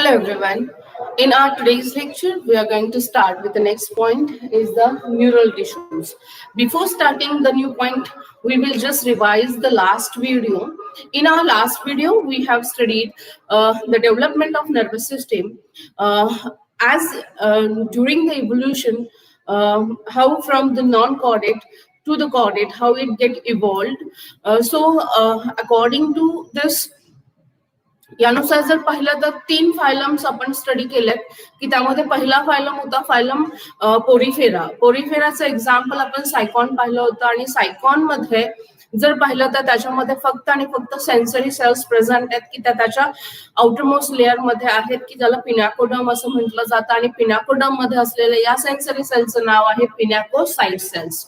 Hello everyone. In our today's lecture, we are going to start with the next point is the neural tissues. Before starting the new point, we will just revise the last video. In our last video, we have studied the development of nervous system as during the evolution, how from the non-chordate to the chordate, how it get evolved. According to this यानुसार जर पाहिलं तर 3 फायलम्स आपण study केलेत की त्यामध्ये पहिला phylum होता फायलम पोरिफेराचं एक्झाम्पल आपण सायकॉन पाहिलं होतं आणि सायकॉन मध्ये जर पाहिलं तर त्याच्यामध्ये फक्त आणि फक्त सेन्सरी सेल्स प्रेझेंट आहेत की त्याच्या आउटरमोस्ट लेअर मध्ये आहेत की ज्याला पिनॅकोडम असं म्हटलं जातं आणि पिनॅकोडम मध्ये असलेल्या या सेन्सरी सेल्सचं नाव आहे पिनॅकोसाइट सेल्स.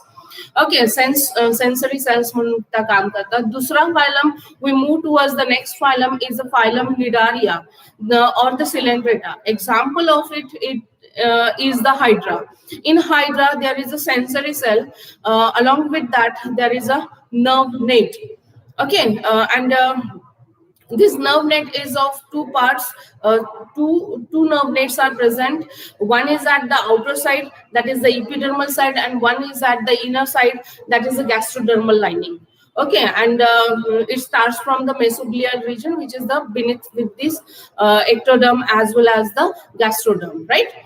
Okay, sensory cells म्हणून त्या काम करतात. दुसरा phylum we move towards the next phylum is the phylum Nidaria or the Coelenterata. Example of it is the Hydra. In Hydra there is a sensory cell. Along with that there is a nerve net. Okay, and this nerve net is of two parts. Two nerve nets are present. One is at the outer side, that is the epidermal side, and one is at the inner side, that is the gastrodermal lining. Okay, and it starts from the mesoglial region, which is the beneath with this ectoderm as well as the gastroderm, right?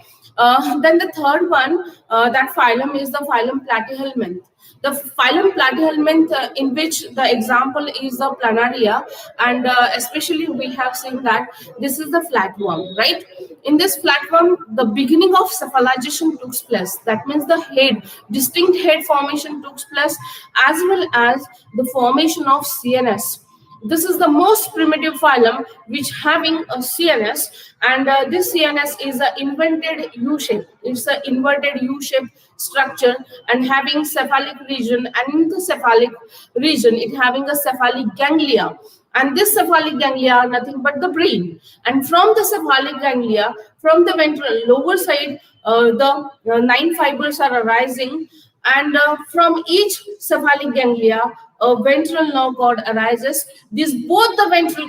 Then the third one, that phylum is the phylum Platyhelminth. The phylum Platyhelminth, in which the example is the Planaria, and especially we have seen that this is the flatworm, right? In this flatworm, the beginning of cephalization took place. That means the head, distinct head formation took place, as well as the formation of CNS. This is the most primitive phylum which having a CNS, and this CNS is an inverted U shape. It's an inverted U shape structure and having cephalic region, and in the cephalic region it having a cephalic ganglia, and this cephalic ganglia are nothing but the brain, and from the cephalic ganglia, from the ventral lower side, the 9 fibers are arising, and from each cephalic ganglia a ventral nerve cord arises. These both the ventral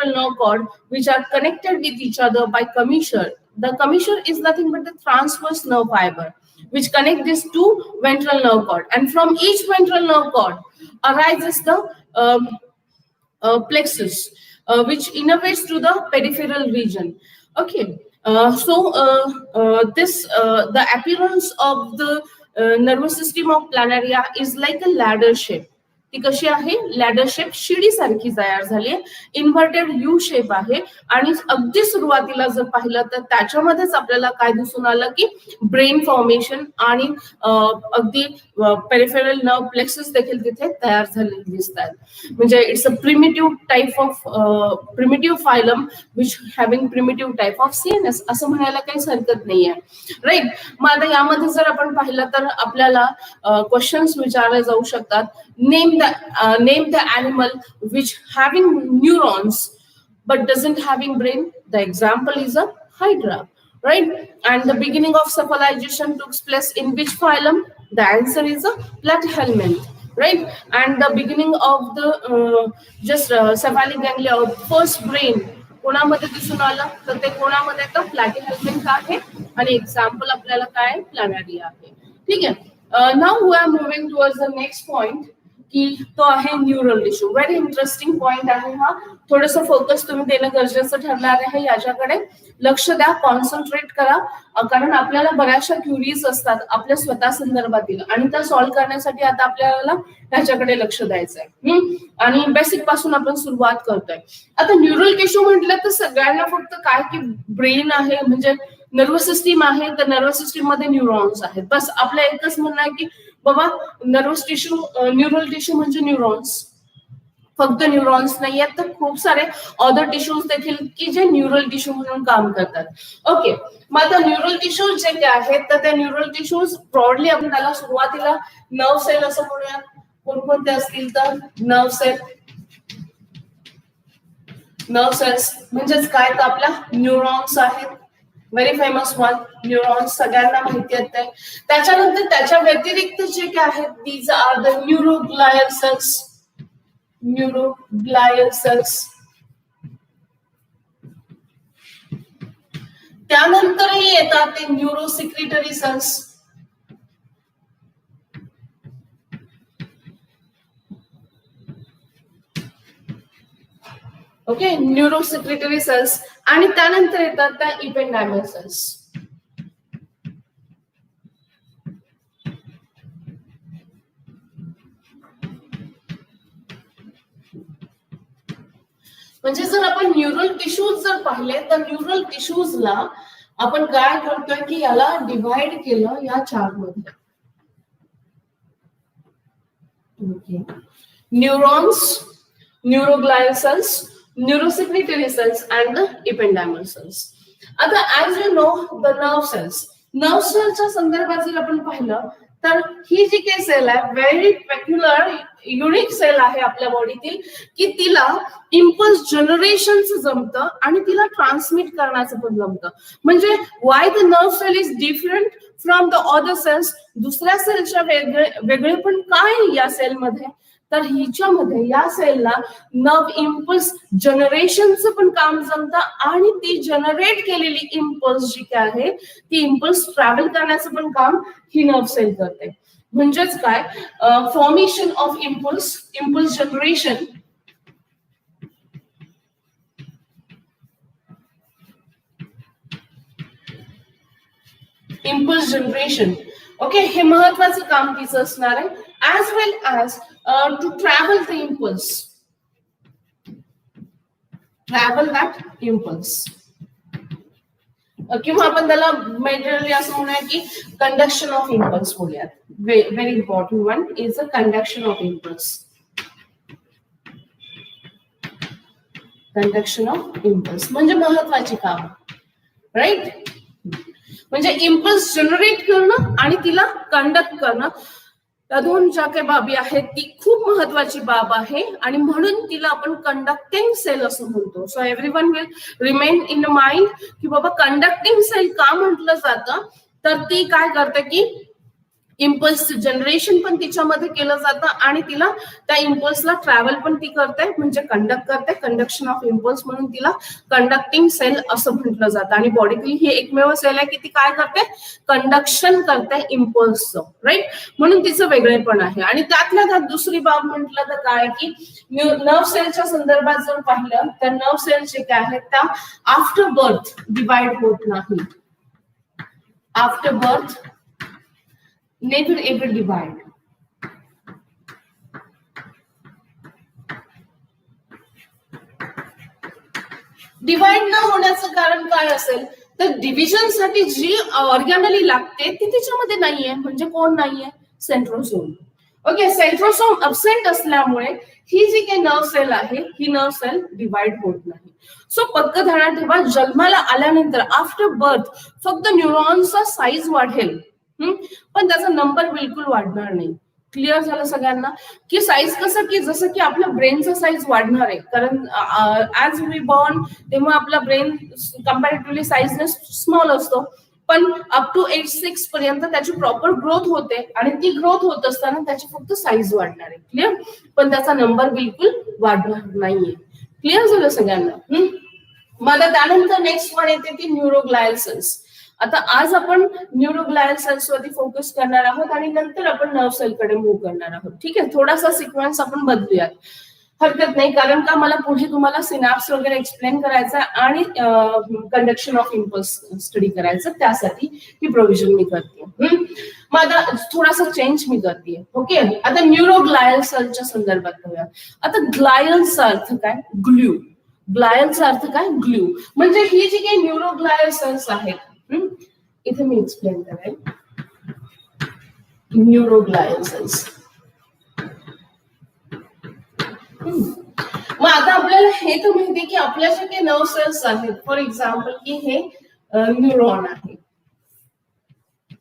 nerve cord, which are connected with each other by commissure. The commissure is nothing but the transverse nerve fiber which connect these two ventral nerve cord, and from each ventral nerve cord arises the plexus, which innervates to the peripheral region. Okay, the appearance of the nervous system of Planaria is like a ladder shape. ती कशी आहे, ladder shape, शिडी सारखी तयार झाली, inverted U shape आहे, आणि अगदी सुरुवातीला जर पाहिलं तर त्याच्यामध्येच आपल्याला काय दिसून आलं की ब्रेन फॉर्मेशन आणि अगदी पेरिफेरल नर्व प्लेक्सस देखील तिथे तयार झालेले दिसतात. म्हणजे it's a primitive type of primitive phylum which having primitive type of CNS असं म्हणायला काहीच हरकत नाहीये, राईट. मग आता यामध्ये जर आपण पाहिलं तर आपल्याला क्वेश्चन्स विचारले जाऊ शकतात. Name the animal which having neurons but doesn't having brain. The example is a Hydra, right? And the beginning of cephalization took place in which phylum? The answer is a Platyhelminth, right? And the beginning of the cephalic ganglia or first brain कोणामध्ये दिसून आलं तर ते कोणामध्ये तर Platyhelminth आहे, आणि example आपल्याला काय Planaria आहे. ठीक आहे. Now we are moving towards the next point की तो आहे neural tissue. Very interesting point आहे हा. थोडंसं फोकस तुम्ही देणं गरजेचं ठरणार आहे, याच्याकडे लक्ष द्या, कॉन्सन्ट्रेट करा, कारण आपल्याला बऱ्याचशा क्युरीज असतात आपल्या स्वतः संदर्भातील, आणि त्या सॉल्व्ह करण्यासाठी आता आपल्याला ह्याच्याकडे लक्ष द्यायचं आहे. आणि बेसिक पासून आपण सुरुवात करतोय. आता न्यूरल टिश्यू म्हटलं तर सगळ्यांना फक्त काय की ब्रेन आहे, म्हणजे नर्वस सिस्टीम आहे, तर नर्वस सिस्टीम मध्ये न्यूरॉन्स आहेत, बस. आपलं एकच म्हणणं आहे की बाबा नर्वस टिश्यू, न्यूरल टिश्यू म्हणजे न्यूरॉन्स, फक्त न्यूरॉन्स नाही आहेत, तर खूप सारे अदर टिश्यूज देखील की जे न्यूरल टिश्यू म्हणून काम करतात. ओके, मग आता न्यूरल टिश्यूज जे काय आहेत तर त्या न्यूरल टिश्यूज ब्रॉडली आपण त्याला सुरुवातीला नर्व सेल असं म्हणूयात. कोणकोणते असतील तर नर्व सेल्स म्हणजेच काय तर आपल्या न्यूरॉन्स आहेत, व्हेरी फेमस वन. न्यूरॉन्स सगळ्यांना माहिती आहेत. त्याच्यानंतर त्याच्या व्यतिरिक्त जे काय आहेत, these are the neuroglial cells. Neuroglial cells त्यानंतरही येतात ते neurosecretory cells. Okay, neurosecretory cells. आणि त्यानंतर येतात त्या इपेंडायमल सेल्स. म्हणजे जर आपण न्यूरल टिश्यूज जर पाहिले तर न्यूरल टिश्यूजला आपण काय करतोय की याला डिवाइड केलं या चार मध्ये. Neurons, neuroglial cells, neurosecretory cells and the ependymal cells. आता as you know the nerve cells, nerve सेलच्या संदर्भात जर आपण पाहिलं तर ही जी काही सेल आहे व्हेरी पेक्युलर युनिक सेल आहे आपल्या बॉडीतील, की तिला इम्पल्स जनरेशनचं जमतं आणि तिला ट्रान्समिट करण्याचं पण जमतं. म्हणजे why the nerve cell is different from the other cells, दुसऱ्या सेलच्या वेगळे पण काय या सेलमध्ये, तर हिच्यामध्ये या सेलला नर्व इम्पल्स जनरेशनचं पण काम जमतं आणि ती जनरेट केलेली इम्पल्स जी काय आहे ती इम्पल्स ट्रॅव्हल करण्याचं पण काम ही नर्व सेल करते. म्हणजेच काय, formation of impulse, impulse generation, impulse generation. Okay, हे महत्वाचं काम तिचं असणार आहे. As well as to travel the impulse, travel that impulse. किंवा आपण त्याला मेजरली असं म्हणूया की कंडक्शन ऑफ इम्पल्स बोलूयात. Very important one is a conduction of impulse. Conduction of impulse म्हणजे महत्वाची काम, राईट. म्हणजे इम्पल्स जनरेट करणं आणि तिला कंडक्ट करणं, त्या दोन ज्या काही बाबी आहेत ती खूप महत्वाची बाब आहे आणि म्हणून तिला आपण कंडक्टिंग सेल असं म्हणतो. So everyone will remain in mind की बाबा कंडक्टिंग सेल का म्हटलं जातं, तर ती काय करते की इम्पल्स जनरेशन पण तिच्यामध्ये केलं जातं आणि तिला त्या इम्पल्सला ट्रॅव्हल पण ती करते, म्हणजे कंडक्ट करते. कंडक्शन ऑफ इम्पल्स म्हणून तिला कंडक्टिंग सेल असं म्हटलं जातं. आणि बॉडीतली ही एकमेव सेल आहे की ती काय करते, कंडक्शन करते इम्पल्सचं, राईट. म्हणून तिचं वेगळेपण आहे. आणि त्यातल्या त्यात दुसरी बाब म्हटलं तर काय की नर्व सेलच्या संदर्भात जर पाहिलं तर नर्व सेल जे काय आहेत त्या आफ्टर बर्थ डिवाइड होत नाही. After birth never ever divide. Divide न होण्याचं कारण काय असेल तर डिव्हिजन साठी जी ऑर्गॅनली लागते ती त्याच्यामध्ये नाहीये. म्हणजे कोण नाहीये, सेंट्रोसोम. ओके, सेंट्रोसोम अब्सेंट असल्यामुळे ही जी काही नर्व सेल आहे ही नर्व सेल डिवाइड होत नाही. सो पक्क ध्यानात ठेवा, जन्माला आल्यानंतर आफ्टर बर्थ फक्त न्यूरॉन्सचा साईज वाढेल, पण त्याचा नंबर बिलकुल वाढणार नाही. क्लिअर झालं सगळ्यांना की साईज कसं की जसं की आपल्या ब्रेनचा साईज वाढणार आहे, कारण ऍज वी बॉर्न तेव्हा आपला ब्रेन कम्पॅरेटिव्हली साईजने स्मॉल असतो, पण अप टू एज 6 पर्यंत त्याची प्रॉपर ग्रोथ होते आणि ती ग्रोथ होत असताना त्याची फक्त साईज वाढणार आहे. क्लिअर, पण त्याचा नंबर बिलकुल वाढणार नाहीये. क्लिअर झालं सगळ्यांना. मग त्यानंतर नेक्स्ट वन येते ती न्यूरोग्लायल सेल्स. आता आज आपण न्यूरोग्लायल सेल्स वरती फोकस करणार आहोत आणि नंतर आपण नर्व सेल कडे मूव्ह करणार आहोत. ठीक आहे, थोडासा सिक्वेन्स आपण बदलूयात, हरकत नाही, कारण का मला पुढे तुम्हाला सिनॅप्स वगैरे एक्सप्लेन करायचं आणि कंडक्शन ऑफ इम्पल्स स्टडी करायचं, त्यासाठी ही प्रोव्हिजन मी करते. मग आता थोडासा चेंज मी करते. ओके, आता न्यूरोग्लायल सेलच्या संदर्भात बघूया. आता ग्लायलचा अर्थ काय, ग्ल्यू. ग्लायलचा अर्थ काय, ग्ल्यू. म्हणजे ही जी काही न्यूरोग्लायल सेल्स आहेत, इथे मी एक्सप्लेन करेन. Neuroglial cells. मग आता आपल्याला हे तर माहिती की आपल्या जे काही नर्व सेल्स आहेत, फॉर एक्झाम्पल की हे न्यूरॉन आहे.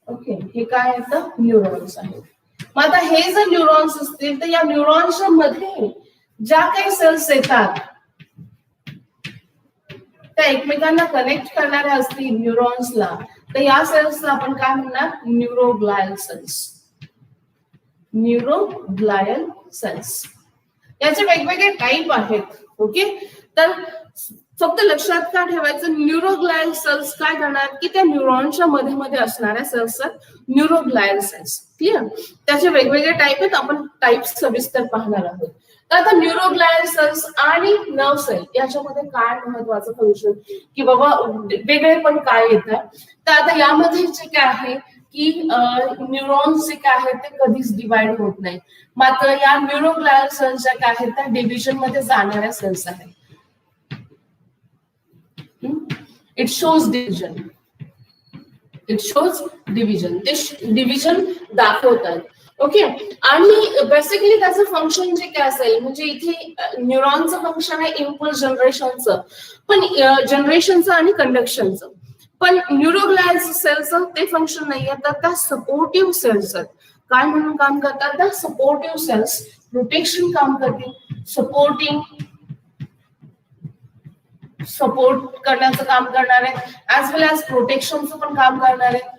ओके, हे काय आहे, न्यूरॉन्स आहेत. मग आता हे जर न्यूरॉन्स असतील तर या न्यूरॉन्सच्या मध्ये ज्या काही सेल्स येतात त्या एकमेकांना कनेक्ट करणाऱ्या असतील न्यूरॉन्सला, तर या सेल्सला आपण काय म्हणणार, न्यूरोग्लायल सेल्स. न्यूरोग्लायल सेल्स याचे वेगवेगळे टाईप आहेत. ओके, तर फक्त लक्षात का ठेवायचं, न्यूरोग्लायल सेल्स काय करणार की त्या न्यूरॉनच्या मध्ये मध्ये असणाऱ्या सेल्स न्यूरोग्लायल सेल्स. क्लिअर? त्याचे वेगवेगळे टाईप आहेत, आपण टाईप सविस्तर पाहणार आहोत. तर आता न्यूरोग्लायल सेल्स आणि नर्व सेल याच्यामध्ये काय महत्वाचं फंक्शन की बाबा वेगळे पण काय येतात. तर आता यामध्ये जे काय आहे की न्यूरॉन्स जे काय आहेत ते कधीच डिवाइड होत नाही, मात्र या न्यूरोग्लायल सेल्स ज्या काय आहेत त्या डिव्हिजन मध्ये जाणाऱ्या सेल्स आहेत. It shows division. It shows division. ते डिव्हिजन दाखवतात. ओके, आणि बेसिकली त्याचं फंक्शन जे काय असेल म्हणजे इथे न्यूरॉनचं फंक्शन आहे इम्पल्स जनरेशनचं, पण जनरेशनचं आणि कंडक्शनचं. पण न्यूरोग्लायल सेल्सचं ते फंक्शन नाहीये, तर त्या सपोर्टिव्ह सेल्स आहेत. काय म्हणून काम करतात? त्या सपोर्टिव्ह सेल्स प्रोटेक्शन काम करतील, सपोर्ट करण्याचं काम करणार आहे, ऍज वेल ऍज प्रोटेक्शनचं पण काम करणार आहे.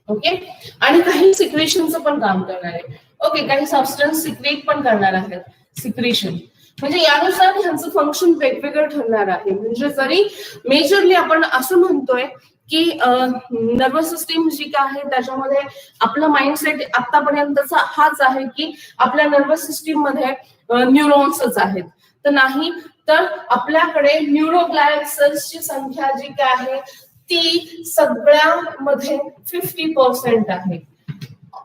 ओके, आणि काही सिक्रेशनचं पण काम करणार आहे. ओके, काही सबस्टन्स सिक्रेट पण करणार आहेत, सिक्रेशन. म्हणजे यानुसार ह्यांचं फंक्शन वेगवेगळं ठरणार आहे. म्हणजे जरी मेजरली आपण असं म्हणतोय की नर्वस सिस्टीम जी काय आहे त्याच्यामध्ये आपला माइंडसेट आतापर्यंतचा हाच आहे की आपल्या नर्वस सिस्टीम मध्ये न्यूरॉन्सच आहेत, तर नाही, तर आपल्याकडे न्यूरोग्लायल सेल्सची संख्या जी काय आहे ती सगळ्यामध्ये 50% आहे.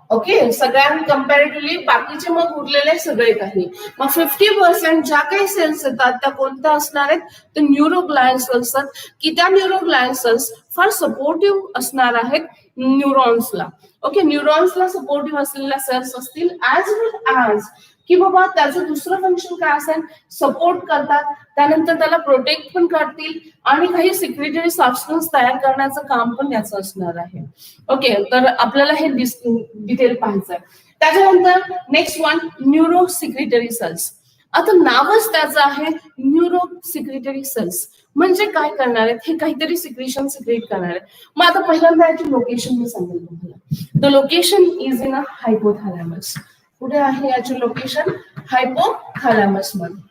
ओके, सगळ्यां कम्पॅरेटिव्हली बाकीचे मग उरलेले सगळे काही. मग 50% ज्या काही सेल्स येतात त्या कोणत्या असणार आहेत, तर न्यूरोग्लायल सेल्स, की त्या न्यूरोग्लायल सेल्स फार सपोर्टिव्ह असणार आहेत न्यूरॉन्सला. ओके, न्यूरॉन्सला सपोर्टिव्ह असलेल्या सेल्स असतील, ऍज वेल ऍज की बाबा त्याचं दुसरं फंक्शन काय असेल, सपोर्ट करतात, त्यानंतर त्याला प्रोटेक्ट पण करतील आणि काही सिक्रेटरी सबस्टन्स तयार करण्याचं काम पण याचं असणार आहे. ओके, तर आपल्याला हे डिटेल पाहायचं आहे. त्याच्यानंतर next one, neuro secretory cells. आता नावच त्याचं आहे न्यूरो सिक्रेटरी सेल्स, म्हणजे काय करणार आहेत, हे काहीतरी सिक्रेशन सिक्रेट करणार आहे. मग आता पहिल्यांदा याची लोकेशन मी सांगेल तुम्हाला. The location is in a hypothalamus. कुठे आहे याचे लोकेशन? हायपोथॅलॅमस मध्ये.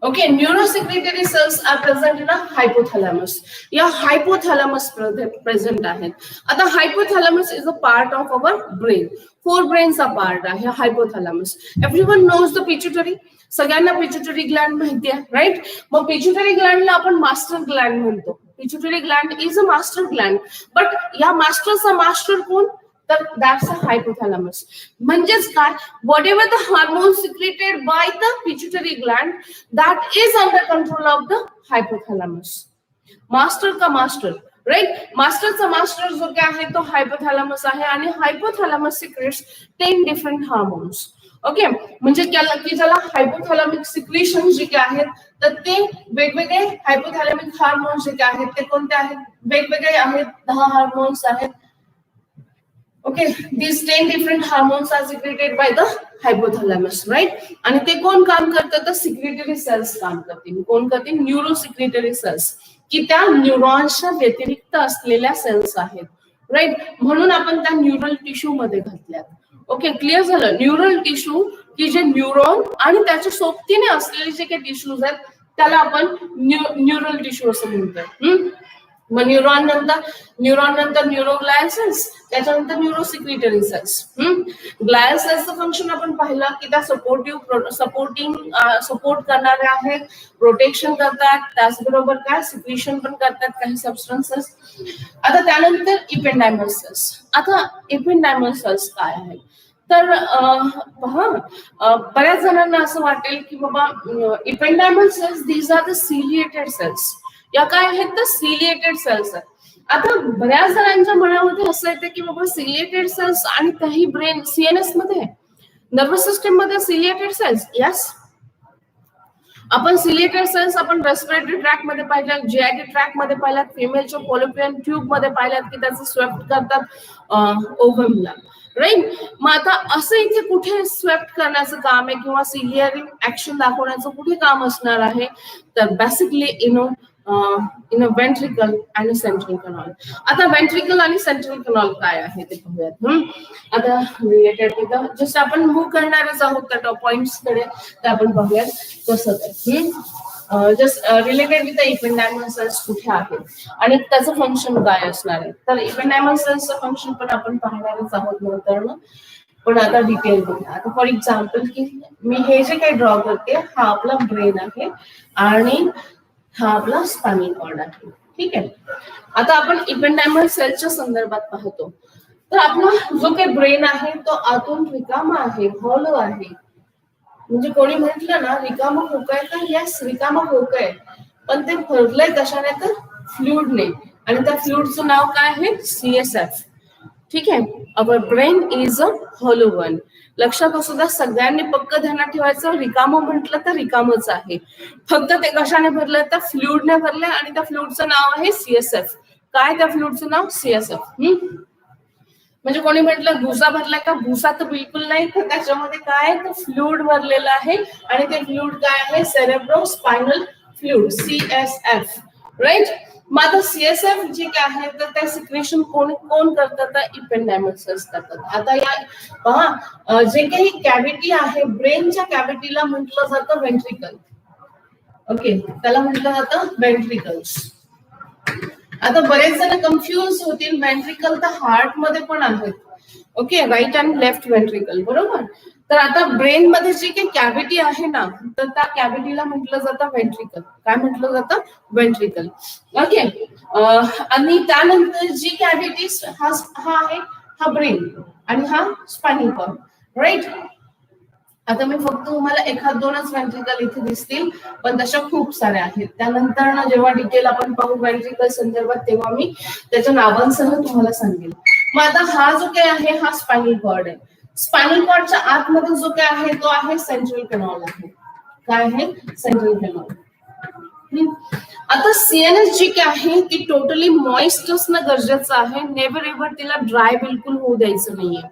Okay, neurosecretory cells are present in a hypothalamus. या हायपोथॅलॅमस प्रेझेंट आहेत. आता hypothalamus is a part of our brain. 4 ब्रेनचा पार्ट आहे hypothalamus. Everyone knows the pituitary. सगळ्यांना पिट्युटरी ग्लँड माहिती आहे, राईट? मग पिट्युटरी ग्लँडला आपण मास्टर ग्लँड म्हणतो. Pituitary gland is a master gland, but या मास्टरचा मास्टर कोण? तर दॅट्स अ हायपोथॅलॅमस. म्हणजेच काय, whatever the hormone secreted by the pituitary gland that is under control of the hypothalamus. Master का मास्टर, राईट? मास्टरचा master जो काय आहे तो हायपोथॅलॅमस आहे, आणि hypothalamus secretes 10 different hormones. Okay, म्हणजे की ज्याला हायपोथॅलॅमिक सिक्रेशन जे काय आहेत तर ते वेगवेगळे हायपोथॅलॅमिक हार्मोन्स जे काय आहेत ते कोणते आहेत? वेगवेगळे आहेत, 10 हार्मोन्स आहेत. Okay, these 10 different hormones are secreted by the hypothalamus, right? आणि ते कोण काम करतात? तर सिक्रेटरी सेल्स काम करतील. कोण करतील? न्यूरो सिक्रेटरी सेल्स, की त्या न्यूरॉन्सच्या व्यतिरिक्त असलेल्या सेल्स आहेत, राईट? म्हणून आपण त्या न्यूरल टिश्यू मध्ये घातल्यात. ओके, क्लिअर झालं? न्यूरल टिश्यू की जे न्यूरॉन आणि त्याच्या सोबतीने असलेले जे काही टिश्यूज आहेत त्याला आपण न्यूरल टिश्यू असं म्हणतोय. मग न्यूरॉन नंतर न्यूरोग्लायल सेल्स, त्याच्यानंतर न्यूरोसिक्रेटरी सेल्स. ग्लायल सेल्सचं फंक्शन आपण पाहिलं की त्या सपोर्ट करणारे आहेत, प्रोटेक्शन करतात, त्याचबरोबर काय सिक्रेशन पण करतात काही सबस्टन्सेस. आता त्यानंतर इपेंडायमल सेल्स. आता इपेंडायमल सेल्स काय आहेत? तर बऱ्याच जणांना असं वाटेल की बाबा ependymal cells these are the ciliated cells. या काय आहेत? तर सिलिएटेड सेल्स आहेत. आता बऱ्याच जणांच्या मनामध्ये असं येतं की बाबा सिलिएटेड सेल्स आणि काही ब्रेन सीएनएस मध्ये, नर्वस सिस्टीम मध्ये सिलिएटेड सेल्स. यस, आपण सिलिएटेड सेल्स आपण रेस्पिरेटरी ट्रॅक मध्ये पाहिल्यात, जीआयटी ट्रॅक मध्ये पाहिल्यात, फिमेलच्या पॉलिपियन ट्यूब मध्ये पाहिल्यात की त्याचं स्वेप्ट करतात ओव्हमला, राईट? मग आता असं इथे कुठे स्वेप्ट करण्याचं काम आहे किंवा सिलिअरिंग ऍक्शन दाखवण्याचं कुठे काम असणार आहे? तर बेसिकली इन अ वेंट्रिकल आणि सेंट्रल कॅनॉल. आता वेंट्रिकल आणि सेंट्रल कॅनॉल काय आहे ते पाहूयात. आता रिलेटेड विथ जसं आपण मूव्ह करणारच आहोत त्या पॉइंट्स कडे, ते आपण पाहूयात कसं ते. जस्ट रिलेटेड विथ इपेंडायमल सेल्स कुठे आहेत आणि त्याचं फंक्शन काय असणार आहे. तर इपेंडायमल सेल्सचं फंक्शन पण आपण पाहणारच आहोत नंतर, पण आता डिटेल बघूया. आता फॉर एक्झाम्पल की मी हे जे काही ड्रॉ करते हा आपला ब्रेन आहे आणि हा आपला स्पायनल कॉर्ड आहे. ठीक आहे. आता आपण इपेंडायमल सेल्सच्या संदर्भात पाहतो तर आपला जो काही ब्रेन आहे तो आतून रिकामा आहे, हॉलो आहे. म्हणजे कोणी म्हटलं ना रिकामा खोकं आहे, तर यस रिकामा खोकं आहे, पण ते भरलंय कशाने तर फ्लुइडने, आणि त्या फ्लुइडचं नाव काय आहे CSF. ठीक आहे. Our brain is a hollow one. लक्षात असू द्या, सगळ्यांनी पक्क ध्यानात ठेवायचं, रिकामं म्हटलं तर रिकामच आहे, फक्त ते कशाने भरलंय तर फ्लुइडने भरलंय, आणि त्या फ्लुइडचं नाव आहे CSF. काय त्या फ्लुइडचं नाव CSF. म्हणजे कोणी म्हटलं भुसा भरलाय का, भुसा तर बिलकुल नाही, तर त्याच्यामध्ये काय तर फ्लुइड भरलेलं आहे, आणि ते फ्लुइड काय आहे cerebrospinal fluid CSF. Right. मग आता CSF जे काय आहे तर त्या सिक्रेशन कोण करतात तर इपेंडायमल सेल्स करतात. आता या पहा, जे काही कॅव्हिटी आहे ब्रेनच्या कॅव्हिटीला म्हटलं जातं वेंट्रिकल. ओके, त्याला म्हटलं जातं वेंट्रिकल्स. आता बरेच जण कन्फ्युज होतील, वेंट्रिकल तर हार्ट मध्ये पण आहेत. Okay, right and left ventricle, बरोबर. तर आता ब्रेन मध्ये जी काही कॅव्हिटी आहे ना तर त्या कॅव्हिटीला म्हटलं जातं वेंट्रिकल. काय म्हटलं जातं वेंट्रिकल. ओके. आणि त्यानंतर जी कॅव्हिटी हा आहे हा ब्रेन आणि हा स्पायनल कॉर्ड. राईट. आता मी फक्त तुम्हाला एखाद दोनच वेंट्रिकल इथे दिसतील, पण तशा खूप साऱ्या आहेत. त्यानंतर ना जेव्हा डिटेल आपण पाहू वेंट्रिकल संदर्भात तेव्हा मी त्याच्या नावांसह तुम्हाला सांगेल. मग आता हा जो काही आहे हा स्पायनल कॉर्ड आहे. स्पायनल कॉर्डच्या आतमध्ये जो काय आहे तो आहे सेंट्रल कॅनॉल आहे. काय आहे सेंट्रल कॅनॉल. आता CNS जी काय आहे ती टोटली मॉइस्ट असणं गरजेचं आहे, नेव्हर एव्हर तिला ड्राय बिलकुल होऊ द्यायचं नाहीये.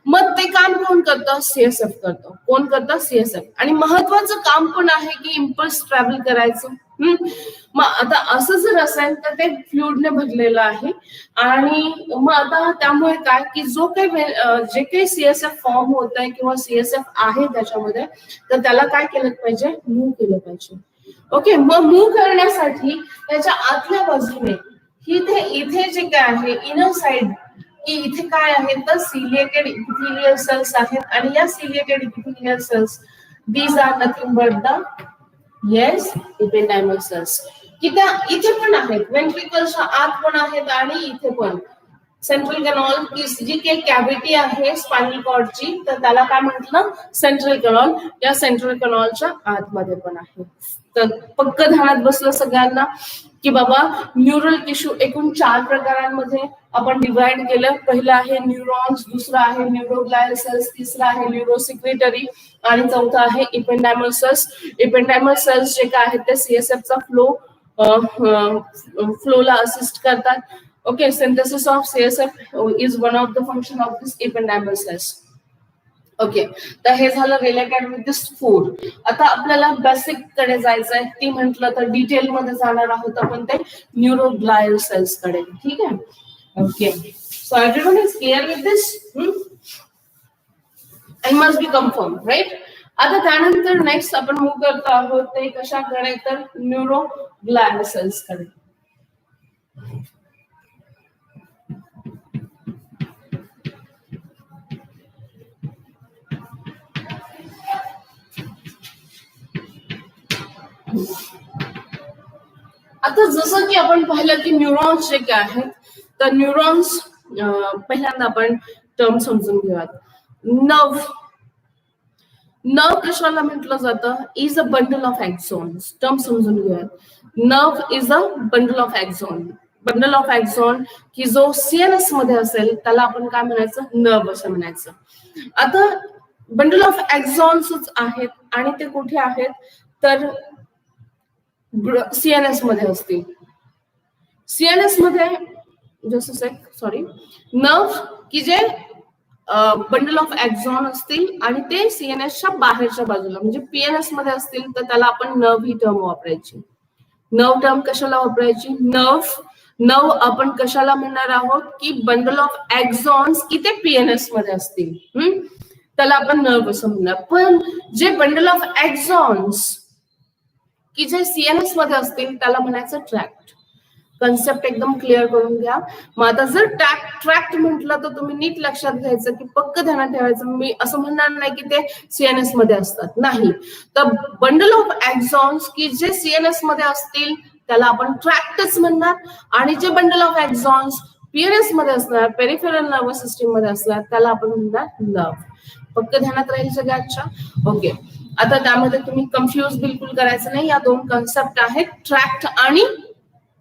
मग ते काम कोण करतं CSF करतं. कोण करतं CSF. आणि महत्वाचं काम पण आहे की इम्पल्स ट्रॅव्हल करायचं. मग आता असं जर असेल तर ते फ्लुइडने भरलेलं आहे, आणि मग आता त्यामुळे काय की जो काही जे काही CSF फॉर्म होत आहे किंवा CSF आहे त्याच्यामध्ये, तर त्याला काय केलं पाहिजे मूव्ह केलं पाहिजे. ओके. मग मूव्ह करण्यासाठी त्याच्या आतल्या बाजूने इथे जे काय आहे इनर साइड की इथे काय आहे तर सिलिएटेड इपिथेलियल सेल्स आहेत, आणि या ciliated epithelial cells these are nothing but the yes ependymal cells. की त्या इथे पण आहेत, वेंट्रिकलच्या आत पण आहेत आणि इथे पण. सेंट्रल कॅनॉल की जी काही कॅव्हिटी आहे स्पायनल कॉर्डची तर त्याला काय म्हटलं सेंट्रल कॅनॉल. या सेंट्रल कॅनॉलच्या आतमध्ये पण आहे. तर पक्क ध्यानात बसलं सगळ्यांना की बाबा न्यूरल टिश्यू एकूण 4 प्रकारांमध्ये आपण डिवाइड केलं. पहिलं आहे न्यूरॉन्स, दुसरं आहे न्यूरोग्लायल सेल्स, तिसरं आहे न्यूरोसिक्रेटरी, आणि चौथा आहे इपेंडायमल सेल्स. इपेंडायमल सेल्स जे काय आहेत ते CSF चा फ्लोला असिस्ट करतात. Okay. Synthesis of CSF is one of the function of this ependymal cells. Okay. तर हे झालं रिलेटेड विथ दिस फूड. आता आपल्याला बेसिक कडे जायचंय, ती म्हटलं तर डिटेल मध्ये जाणार आहोत आपण ते न्यूरोग्लायल सेल्स कडे. ठीक आहे. Okay. So everyone is clear with this and must be confirm, right. आता त्यानंतर नेक्स्ट आपण मूव्ह करतो आहोत ते कशाकडे तर न्यूरोग्लायल सेल्स कडे. आता जसं की आपण पाहिलं की न्यूरॉन्स जे काय आहेत तर न्यूरॉन्स पहिल्यांदा आपण टर्म समजून घेऊयात. नर्व कशाला म्हटलं जातं is a bundle of axons. Term समजून घेऊयात. Nerve is a bundle of axon. Bundle of axon की जो CNS मध्ये असेल त्याला आपण काय म्हणायचं नर्व असं म्हणायचं. आता बंडल ऑफ एक्सॉन्सच आहेत आणि ते कुठे आहेत तर CNS मध्ये असतील. CNS मध्ये जसं सॉरी नर्व की जे बंडल ऑफ एक्सॉन असतील आणि ते CNSच्या बाहेरच्या बाजूला म्हणजे PNS मध्ये असतील तर त्याला आपण नर्व ही टर्म वापरायची. नर्व टर्म कशाला वापरायची? नर्व आपण कशाला म्हणणार आहोत की बंडल ऑफ एक्झॉन्स की ते पीएनएस मध्ये असतील, त्याला आपण नर्व असं म्हणणार. पण जे बंडल ऑफ एक्झॉन्स की जे सीएनएस मध्ये असतील त्याला म्हणायचं ट्रॅक्ट. कन्सेप्ट एकदम क्लिअर करून घ्या. मग आता जर ट्रॅक्ट म्हटलं तर तुम्ही नीट लक्षात घ्यायचं की पक्क ध्यानात ठेवायचं, मी असं म्हणणार नाही की ते सीएनएस मध्ये असतात, नाही. तर बंडल ऑफ एक्झॉन्स की जे सीएनएस मध्ये असतील त्याला आपण ट्रॅक्टच म्हणणार, आणि जे बंडल ऑफ एक्झॉन्स पीएनएस मध्ये असणार, पेरिफेरल नर्वस सिस्टीम मध्ये असणार, त्याला आपण म्हणणार नर्व. पक्क ध्यानात राहील सगळ्यांच्या. ओके, आता त्यामध्ये तुम्ही कन्फ्युज बिलकुल करायचं नाही. या दोन कन्सेप्ट आहेत, ट्रॅक्ट आणि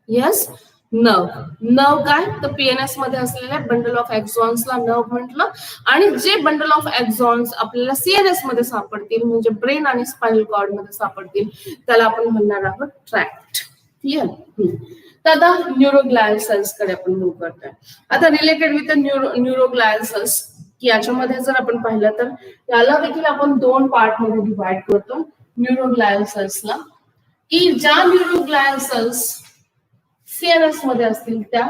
येस नर्व. नर्व काय तर पीएनएस मध्ये असलेल्या बंडल ऑफ एक्झॉन्सला नर्व म्हटलं, आणि जे बंडल ऑफ एक्झॉन्स आपल्याला सीएनएस मध्ये सापडतील म्हणजे ब्रेन आणि स्पायनल कॉर्ड मध्ये सापडतील त्याला आपण म्हणणार आहोत ट्रॅक्ट. क्लिअर? तर आता न्यूरोग्लायल सेल्स कडे आपण मूव करतोय. आता रिलेटेड विथ न्यूरोग्लायल सेल्स की याच्यामध्ये जर आपण पाहिलं तर याला देखील आपण दोन पार्ट मध्ये डिवाइड करतो न्यूरोग्लायल सेल्सला, की ज्या न्यूरोग्लायल सेल्स सीएनएस मध्ये असतील त्या,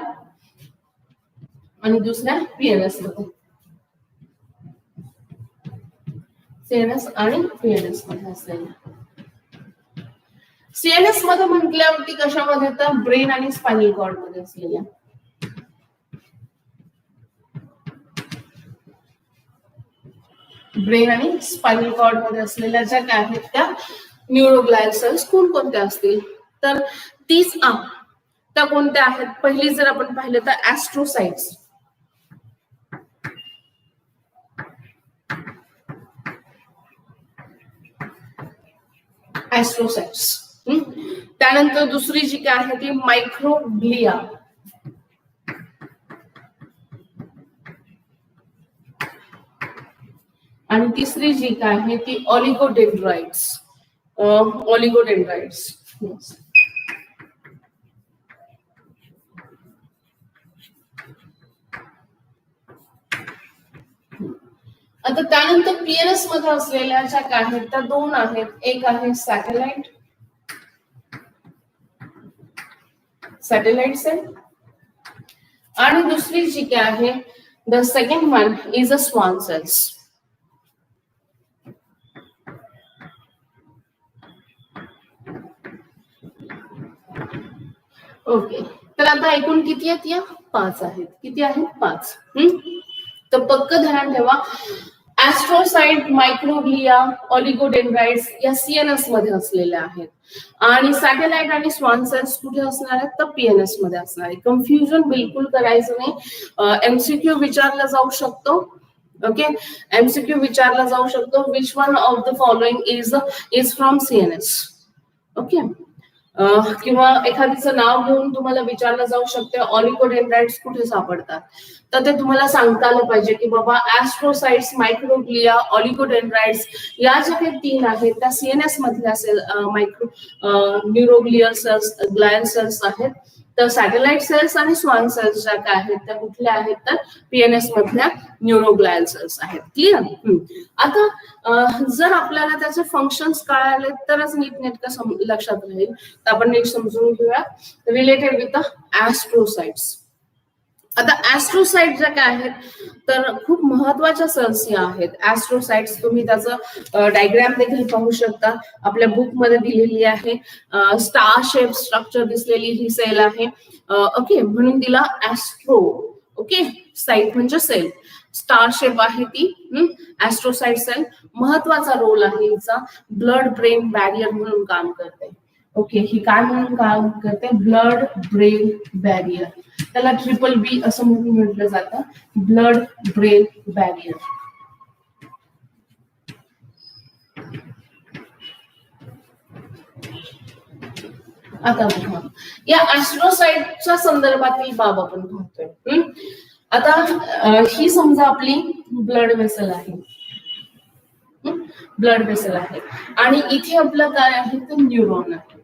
आणि दुसऱ्या पीएनएस मध्ये. सीएनएस आणि पीएनएस मध्ये असलेल्या. सीएनएस मध्ये म्हटल्यावरती कशामध्ये तर ब्रेन आणि स्पायनल कॉर्ड मध्ये असलेल्या. ब्रेन आणि स्पायनल कॉर्ड मध्ये असलेल्या ज्या काय आहेत त्या न्यूरोग्लायल सेल्स कोणकोणत्या असतील तर 30 त्या कोणत्या आहेत? पहिली जर आपण पाहिलं तर ऍस्ट्रोसाइट्स. ऍस्ट्रोसाइट्स. त्यानंतर दुसरी जी काय आहे ती मायक्रोग्लिया. आणि तिसरी जी काय आहे ती ऑलिगोडेंड्राइट्स. ऑलिगोडेंड्राइट्स. आता त्यानंतर पीएनएस मध्ये असलेल्या ज्या काय आहेत त्या दोन आहेत. एक आहे सॅटेलाइट सेल, आणि दुसरी जी काय आहे the second one is a Schwann cells. Okay, तर आता एकूण किती आहेत? या 5 आहेत. किती आहेत? 5. तर पक्क ध्यानात ठेवा, ऍस्ट्रोसाइट, मायक्रोग्लिया, ऑलिगोडेंड्राइट्स या सीएनएस मध्ये असलेल्या आहेत, आणि सॅटेलाइट आणि स्वान सेल्स कुठे असणार आहेत तर पीएनएस मध्ये असणार आहे. कन्फ्युजन बिलकुल करायचं नाही. एमसीक्यू विचारला जाऊ शकतो. ओके, एमसीक्यू विचारला जाऊ शकतो, which one of the following is from CNS. Okay, किंवा एखादीचं नाव घेऊन तुम्हाला विचारलं जाऊ शकते ऑलिगोडेंड्राइट्स कुठे सापडतात, तर ते तुम्हाला सांगता आलं पाहिजे की बाबा ऍस्ट्रोसाइट्स, मायक्रोग्लिया, ऑलिगोडेंड्राइट्स या ज्या काही 3 आहेत त्या सीएनएस मधल्या न्यूरोग्लियल सेल्स, ग्लायल सेल्स आहेत. तर सॅटेलाइट सेल्स आणि स्वान सेल्स ज्या काय आहेत त्या कुठल्या आहेत तर पीएनएस मधल्या न्यूरोग्लायल सेल्स आहेत. क्लिअर? आता जर आपल्याला त्याचे फंक्शन्स कळाले तरच नीटनेटकं लक्षात राहील. तर आपण नीट समजून घेऊया रिलेटेड विथ ऍस्ट्रोसाइट्स. आता ऍस्ट्रोसाइट ज्या काय आहेत तर खूप महत्वाच्या सेल्स या आहेत. ऍस्ट्रोसाइट्स तुम्ही त्याचं डायग्राम देखील पाहू शकता, आपल्या बुक मध्ये दिलेली आहे. स्टार शेप स्ट्रक्चर दिसलेली ही सेल आहे. ओके, म्हणून तिला ऍस्ट्रो. ओके, साइट म्हणजे सेल, स्टार शेप आहे ती ऍस्ट्रोसाइट सेल. महत्वाचा रोल आहे हिचा, ब्लड ब्रेन बॅरियर म्हणून काम करते. ओके, ही काय म्हणून काम करते? Blood brain barrier. त्याला BBB असं म्हणून म्हटलं जातं, ब्लड ब्रेन बॅरियर. आता बघा, या ऍस्ट्रोसाइटच्या संदर्भातील बाब आपण पाहतोय. आता ही समजा आपली ब्लड वेसल आहे, ब्लड वेसल आहे, आणि इथे आपलं काय आहे तर न्यूरॉन आहे,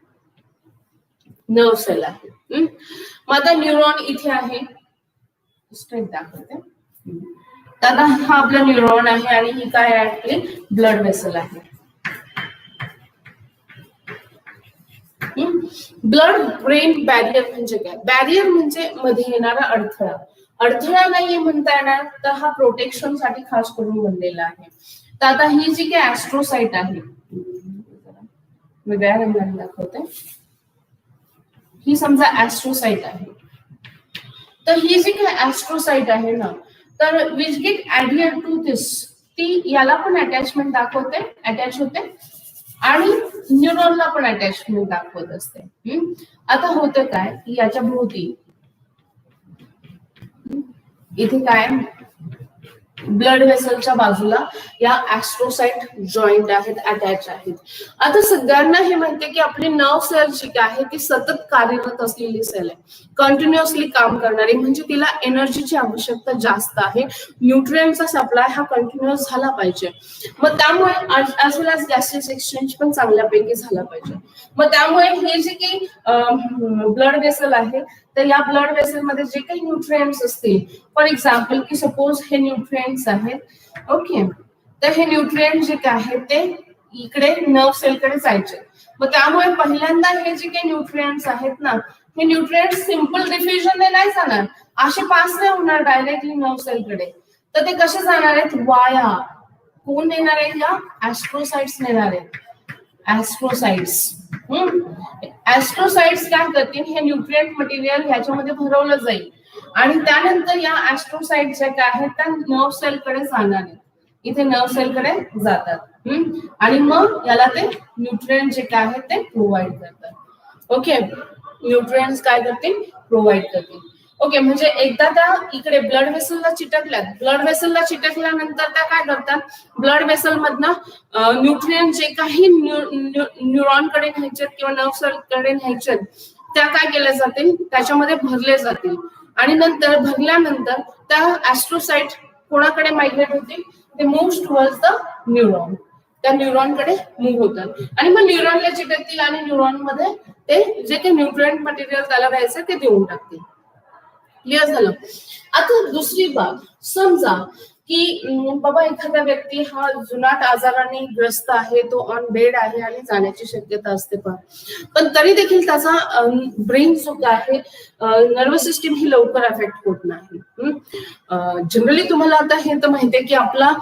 नर्व सेल आहे. मग आता न्यूरॉन इथे आहे, स्ट्रेट दाखवते. तर हा आपला न्यूरॉन आहे आणि ही काय आहे ब्लड वेसल आहे. ब्लड ब्रेन बॅरियर म्हणजे काय? बॅरियर म्हणजे मध्ये येणारा अडथळा. अडथळा नाही म्हणता येणार, तर हा प्रोटेक्शन साठी खास करून बनलेला आहे. तर आता ही जी काही ऍस्ट्रोसाइट आहे, वेगळ्या रंगाने दाखवते, ही समजा ऍस्ट्रोसाइट आहे. तर ही जी काही ऍस्ट्रोसाइट आहे ना, तर विच गेट ऍडियर टू दिस, ती याला पण अटॅचमेंट दाखवते, अटॅच होते आणि न्यूरॉनला पण अटॅचमेंट दाखवत असते. आता होतं काय की याच्या भोवती इथे काय ब्लड वेसलच्या बाजूला या ऍस्ट्रोसाइट जॉईंट आहेत, अटॅच आहेत. आता सगळ्यांना हे माहितीये की आपली नर्व सेल जी आहे ती सतत कार्यरत असलेली सेल आहे, कंटिन्युअसली काम करणारी, म्हणजे तिला एनर्जीची आवश्यकता जास्त आहे. न्यूट्रिएंटचा सप्लाय हा कंटिन्युअस झाला पाहिजे. मग त्यामुळे ऍज वेल एज गॅसेस एक्सचेंज पण चांगल्यापैकी झाला पाहिजे. मग त्यामुळे हे जे काही ब्लड वेसल आहे, तर या ब्लड वेसल मध्ये जे काही न्यूट्रिएंट्स असतील, फॉर एक्झाम्पल की सपोज हे न्यूट्रिएंट्स आहेत, ओके, तर हे न्यूट्रिएंट जे काय आहेत ते इकडे नर्व सेलकडे जायचे. मग त्यामुळे पहिल्यांदा हे जे काही न्यूट्रिएंट्स आहेत ना, हे न्यूट्रिएंट सिंपल डिफ्युजनने नाही जाणार, असे पास नाही होणार डायरेक्टली नर्व सेलकडे. तर ते कसे जाणार आहेत? वाया. कोण नेणार आहे? या ऍस्ट्रोसाइट्स नेणार आहेत. ऍस्ट्रोसाइट्स ऍस्ट्रोसाइट्स काय करतील? हे न्यूट्रिएंट मटेरियल ह्याच्यामध्ये भरवलं जाईल आणि त्यानंतर या ऍस्ट्रोसाइट ज्या काय आहेत त्या नर्व सेलकडे जाणार आहेत. इथे नर्व सेलकडे जातात आणि मग याला ते न्यूट्रिएंट जे काय आहेत ते प्रोव्हाइड करतात. ओके, न्यूट्रिएंट्स काय करतील? प्रोव्हाइड करतील. ओके, म्हणजे एकदा त्या इकडे ब्लड वेसलला चिटकल्यात, ब्लड वेसलला चिटकल्यानंतर त्या काय करतात? ब्लड वेसल मधनं न्यूट्रिएंट जे काही न्यूरॉनकडे न्यायचे किंवा नर्व सेलकडे न्यायचे त्या काय केल्या जातील? त्याच्यामध्ये भरले जातील आणि नंतर भरल्यानंतर त्या ऍस्ट्रोसाइट कोणाकडे मायग्रेट होतील? ते मूव्ह टुवर्ड्स द न्यूरॉन. त्या न्यूरॉनकडे मूव्ह होतात आणि मग न्यूरॉनला चिटकतील आणि न्यूरॉन मध्ये ते जे काही न्यूट्रिएंट मटेरियल त्याला द्यायचं ते देऊन टाकतील. क्लिअर झालं? आता दुसरी बाब, समजा की बाबा एखादा व्यक्ती हा जुनाट आजाराने ग्रस्त आहे, तो ऑन बेड आहे आणि जाण्याची शक्यता असते, पण तरी देखील त्याचा ब्रेन जो आहे, नर्वस सिस्टीम ही लवकर अफेक्ट होत नाही. जनरली तुम्हाला आता हे तर माहितीये की आपला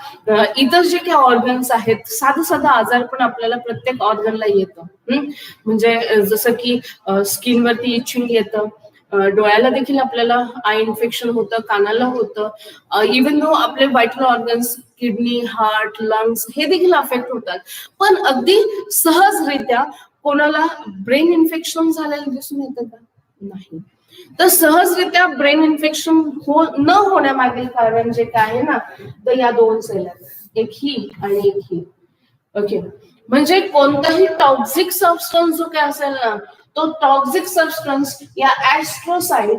इतर जे काही ऑर्गन्स आहेत, साधं साधा आजार पण आपल्याला प्रत्येक ऑर्गनला येतं. म्हणजे जसं की स्किनवरती इचिंग येतं, डोळ्याला देखील आपल्याला आय इन्फेक्शन होतं, कानाला होतं, इवन दो आपले vital organs, kidney, heart, lungs हे देखील अफेक्ट होतात. पण अगदी सहजरित्या कोणाला ब्रेन इन्फेक्शन झालेलं दिसून येतं का? नाही. तर सहजरित्या ब्रेन इन्फेक्शन न होण्यामागील कारण जे काय आहे ना, तर या दोन सेल आहेत, एक ही आणि एक ही. ओके, म्हणजे कोणताही टॉक्सिक सबस्टन्स जो काय असेल ना, तो टॉक्सिक सबस्टन्स या ऍस्ट्रोसाइट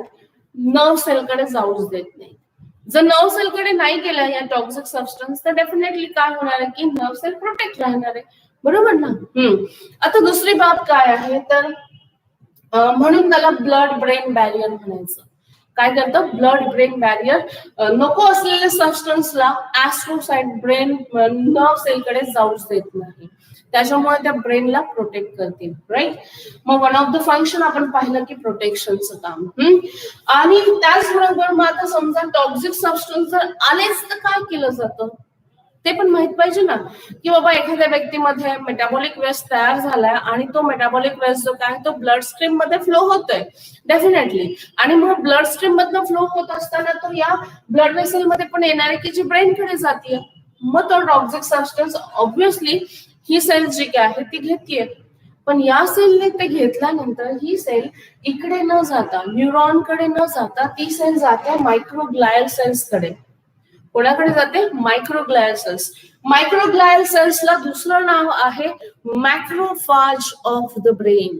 नर्व सेलकडे जाऊच देत नाही. जर नर्व सेलकडे नाही गेला या टॉक्सिक सबस्टन्स, तर डेफिनेटली काय होणार आहे की नर्व सेल प्रोटेक्ट राहणार आहे. बरोबर ना? आता दुसरी बाब काय आहे, तर म्हणून त्याला ब्लड ब्रेन बॅरियर म्हणायचं. काय करतं? ब्लड ब्रेन बॅरियर नको असलेल्या सबस्टन्सला ऍस्ट्रोसाइट ब्रेन नर्व सेलकडे जाऊच देत नाही, त्याच्यामुळे त्या ब्रेनला प्रोटेक्ट करतील. राईट? मग वन ऑफ द फंक्शन आपण पाहिलं की प्रोटेक्शनचं काम. आणि त्याचबरोबर मग आता समजा टॉक्सिक सबस्टन्स जर आलेच तर काय केलं जातं ते पण माहित पाहिजे ना, की बाबा एखाद्या व्यक्तीमध्ये मेटाबॉलिक वेस्ट तयार झालाय आणि तो मेटाबॉलिक वेस्ट जो काय तो ब्लड स्ट्रीम मध्ये फ्लो होतोय डेफिनेटली, आणि मग ब्लड स्ट्रीम मधनं फ्लो होत असताना तो या ब्लड वेसल मध्ये पण येणार आहे की जी ब्रेनकडे जाते. मग तो टॉक्सिक सबस्टन्स ऑब्व्हियसली ही सेल जी काय आहे ती घेतीये, पण या सेलने ते घेतल्यानंतर ही सेल इकडे न जाता, न्यूरॉनकडे न जाता, ती सेल जाते मायक्रोग्लायल सेल्स कडे. कोणाकडे जाते? मायक्रोग्लायल सेल्स. मायक्रोग्लायल सेल्सला दुसरं नाव आहे मॅक्रोफाज ऑफ द ब्रेन.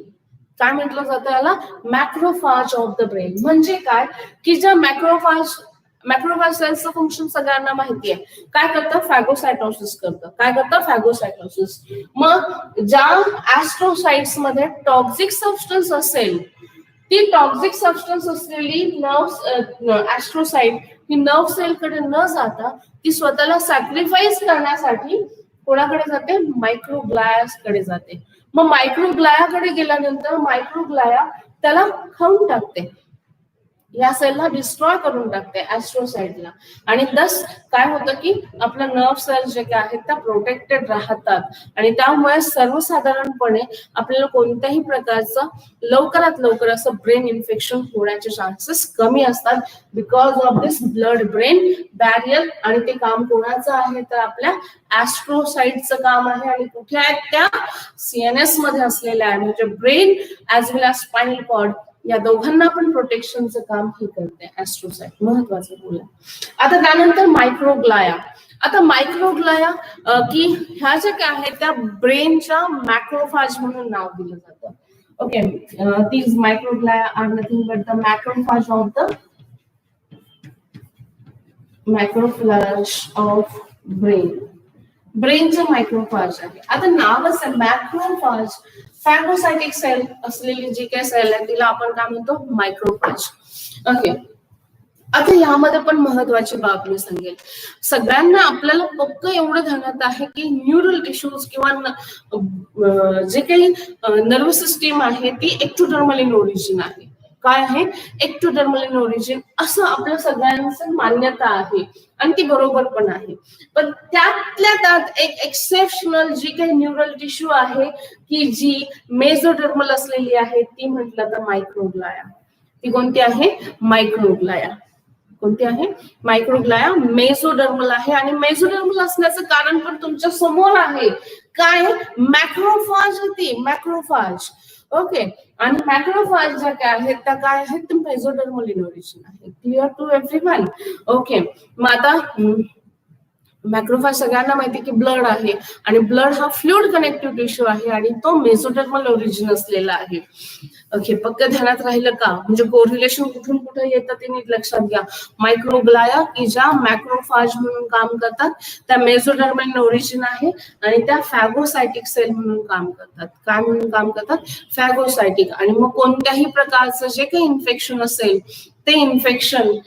काय म्हटलं जातं याला? मॅक्रोफाज ऑफ द ब्रेन. म्हणजे काय की ज्या मॅक्रोफाज सेल्सचं फंक्शन सगळ्यांना माहिती आहे. काय करतं? फॅगोसायटोसिस करतं. काय करतं? फॅगोसायटोसिस. मग ज्या ऍस्ट्रोसाइट्स मध्ये टॉक्सिक सबस्टन्स असेल, ती टॉक्सिक सबस्टन्स असलेली ऍस्ट्रोसाइट ही नर्व सेलकडे न जाता ती स्वतःला सॅक्रिफाईस करण्यासाठी कोणाकडे जाते? मायक्रोग्लायस कडे जाते. मग मायक्रोग्लायाकडे गेल्यानंतर मायक्रोग्लाया त्याला खाऊन टाकते, या सेलला डिस्ट्रॉय करून टाकते ऍस्ट्रोसाइटला, आणि दस काय होतं की आपल्या नर्व सेल्स जे काय आहेत त्या प्रोटेक्टेड राहतात, आणि त्यामुळे सर्वसाधारणपणे आपल्याला कोणत्याही प्रकारचं लवकरात लवकर असं ब्रेन इन्फेक्शन होण्याचे चान्सेस कमी असतात, because of this blood brain barrier. आणि ते काम कोणाचं आहे तर आपल्या ऍस्ट्रोसाइटचं काम आहे, आणि कुठे आहेत त्या सीएनएस मध्ये असलेल्या आहे, म्हणजे ब्रेन ऍज वेल एज स्पायनल कॉर्ड या दोघांना पण प्रोटेक्शनचं काम हे करते ऍस्ट्रोसाइट. महत्वाचं बोला. आता त्यानंतर मायक्रोग्लाया. आता मायक्रोग्लाया की ह्या ज्या काय आहेत त्या ब्रेनच्या मॅक्रोफाज म्हणून नाव दिलं जातं. Okay, these microglia are nothing but the macrophage of brain. ब्रेनचं मायक्रोफाज आहे. आता नावच आहे मॅक्रोफाज. फॅगोसायटिक सेल असलेली जी काही सेल आहे तिला आपण काय म्हणतो मायक्रोफाज. ओके, आता यामध्ये पण महत्वाची बाब मी सांगेल. सगळ्यांना आपल्याला पक्क एवढं ध्यानात आहे की न्यूरल टिश्यूज किंवा जे काही नर्वस सिस्टीम आहे ती एक्टोडर्मल इन ओरिजिन आहे. काय आहे? एक्टोडर्मल इन ओरिजिन असं आपल्या सगळ्यांचं मान्यता आहे, आणि ती बरोबर पण आहे. पण त्यातल्या त्यात एक एक्सेप्शनल जी काही न्यूरल टिश्यू आहे की जी मेझोडर्मल असलेली आहे ती म्हटलं तर मायक्रोग्लाया. ती कोणती आहे? मायक्रोग्लाया. कोणती आहे? मायक्रोग्लाया मेझोडर्मल आहे, आणि मेझोडर्मल असण्याचं कारण पण तुमच्या समोर आहे. काय? मॅक्रोफाज होती, मॅक्रोफाज. ओके, आणि मॅक्रोफाज ज्या काय आहेत त्या काय आहेत? मेझोडर्मल इन ओरिजिन आहे. Clear to everyone? ओके, मग आता मॅक्रोफाज सगळ्यांना माहिती की ब्लड आहे, आणि ब्लड हा फ्लुइड कनेक्टिव्ह टिश्यू आहे, आणि तो मेझोडर्मल ओरिजिन असलेला आहे. ओके, पक्क ध्यानात राहिलं का? म्हणजे कोरिलेशन कुठून कुठे येतं ते नीट लक्षात घ्या. मायक्रोग्लाया की ज्या मॅक्रोफाज म्हणून काम करतात त्या मेझोडर्मल इन ओरिजिन आहे, आणि त्या फॅगोसायटिक सेल म्हणून काम करतात. काय म्हणून काम करतात? फॅगोसायटिक. आणि मग कोणत्याही प्रकारचं जे काही इन्फेक्शन असेल ते इन्फेक्शन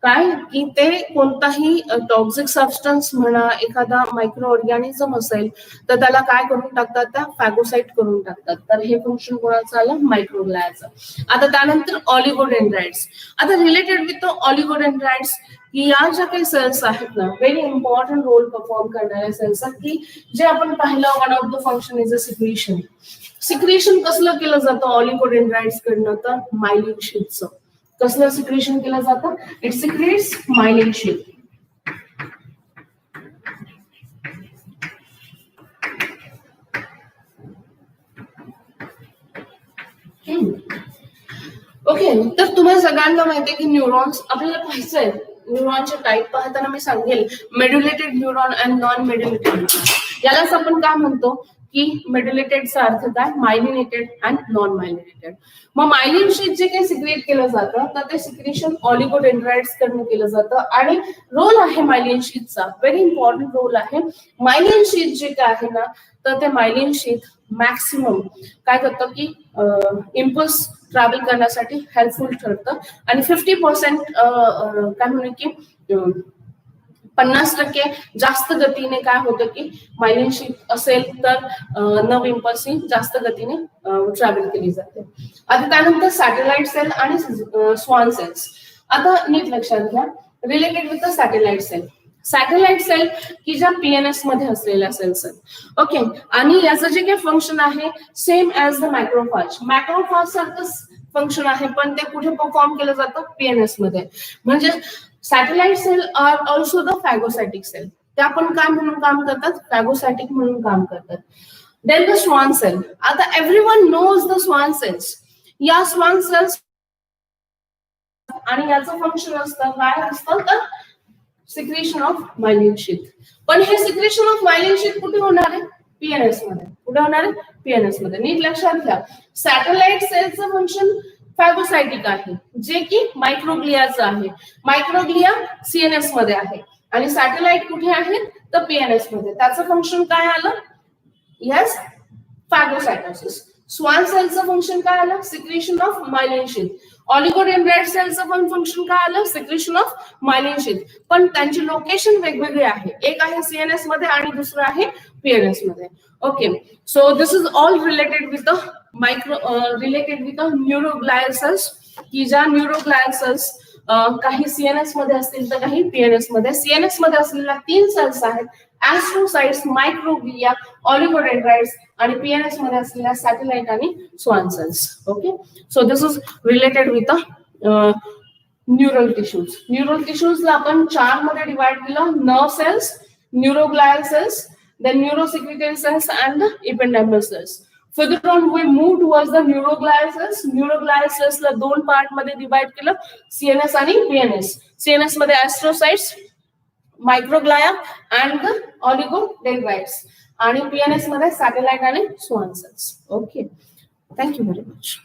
काय की ते कोणताही टॉक्सिक सबस्टन्स म्हणा, एखादा मायक्रो ऑर्गॅनिझम असेल तर त्याला काय करून टाकतात? त्या फॅगोसाइट करून टाकतात. तर हे फंक्शन कोणाचं आलं? मायक्रोग्लायाचं. आता त्यानंतर ऑलिगोडेंड्राइट्स. आता रिलेटेड विथ ऑलिगोडेंड्राइट्स की या ज्या काही सेल्स आहेत ना, व्हेरी इम्पॉर्टंट रोल परफॉर्म करणाऱ्या सेल्स आहेत की जे आपण पाहिलं one of the function is a secretion. Secretion कसलं केलं जातं ऑलिगोडेंड्राइट्स कडनं? तर मायलिन शीथचं. कसलं सिक्रेशन केलं जातं? It secretes myelin sheath. Okay, तर तुम्हाला सगळ्यांना माहिती आहे की न्यूरॉन्स आपल्याला पाहायचंय. न्यूरॉनचे टाईप पाहताना मी सांगेल मेड्युलेटेड न्यूरॉन अँड नॉन मेड्युलेटेड न्यूरॉन. यालाच आपण काय म्हणतो की मेड्युलेटेडचा अर्थ काय? Myelinated and non myelinated. मग मायलिन शीथ जे काही सिक्रिएट केलं जातं तर ते सिक्रेशन ऑलिगोडेंड्राइट्स कडून केलं जातं, आणि रोल आहे मायलिन शीथचा, व्हेरी इम्पॉर्टंट रोल आहे. मायलिन शीथ जे काय आहे ना तर ते मायलिन शीथ मॅक्सिमम काय करतं की इम्पल्स ट्रॅव्हल करण्यासाठी हेल्पफुल ठरतं, आणि 50% काय म्हणू की 50% जास्त गतीने काय होतं की मायलिन शीथ असेल तर नर्व इम्पल्स ही जास्त गतीने ट्रॅव्हल केली जाते. आता त्यानंतर सॅटेलाइट सेल आणि स्वान सेल्स. आता नीट लक्षात घ्या, related with the satellite cell. Satellite cell की ज्या पीएनएस मध्ये असलेल्या सेल्स आहेत. ओके, आणि याचं जे काही फंक्शन आहे सेम ऍज द मायक्रोफाज. मायक्रोफाज सारखंच फंक्शन आहे, पण ते कुठे परफॉर्म केलं जातं? पीएनएस मध्ये. म्हणजे satellite cell are also the phagocytic cell. त्या पण काय म्हणून काम करतात? फॅगोसायटिक म्हणून काम करतात. Then the Schwann cell. आता everyone knows the Schwann cells. या स्वान सेल्स आणि याचं फंक्शन असतं काय असतं? तर सिक्रेशन ऑफ मायलिन शीथ. पण हे सिक्रेशन ऑफ मायलिन शीथ कुठे होणार आहे? पीएनएस मध्ये. कुठे होणार आहे? पीएनएस मध्ये. नीट लक्षात घ्या, सॅटेलाइट सेलचं फंक्शन फॅगोसायटिक आहे जे की मायक्रोग्लियाचं आहे. मायक्रोग्लिया सीएनएस मध्ये आहे, आणि सॅटेलाइट कुठे आहेत? तर पीएनएस मध्ये. त्याचं फंक्शन काय आलं? Yes, phagocytosis. स्वान सेलचं फंक्शन काय आलं? Secretion of myelin sheath. Oligodendrite सेलचं पण फंक्शन काय आलं? Secretion of myelin sheath. पण त्यांची लोकेशन वेगवेगळी आहे. एक आहे सीएनएस मध्ये आणि दुसरं आहे पीएनएस मध्ये. Okay, so this is all related with the related with the neuroglial cells, की ज्या न्यूरोग्लायल सेल्स काही सीएनएस मध्ये असतील तर काही पीएनएस मध्ये. सीएनएस मध्ये असलेल्या 3 सेल्स आहेत, ऍस्ट्रोसाइट्स, मायक्रोग्लिया, ऑलिगोडेंड्राइट्स, आणि पीएनएस मध्ये असलेल्या सॅटेलाइट आणि Schwann cells. Okay, so this is related with the neural tissues. Neural टिश्यूजला आपण 4 मध्ये डिवाइड केलं, nerve cells, neuroglial cells, then neurosecretory cells and the ependymal cells. Further on we move towards the neuroglial cells. Neuroglial cells ला 2 part मध्ये divide केलं, CNS आणि PNS. CNS मध्ये astrocytes, microglia and the oligodendrites, आणि PNS मध्ये satellite आणि Schwann cells. Okay, thank you very much.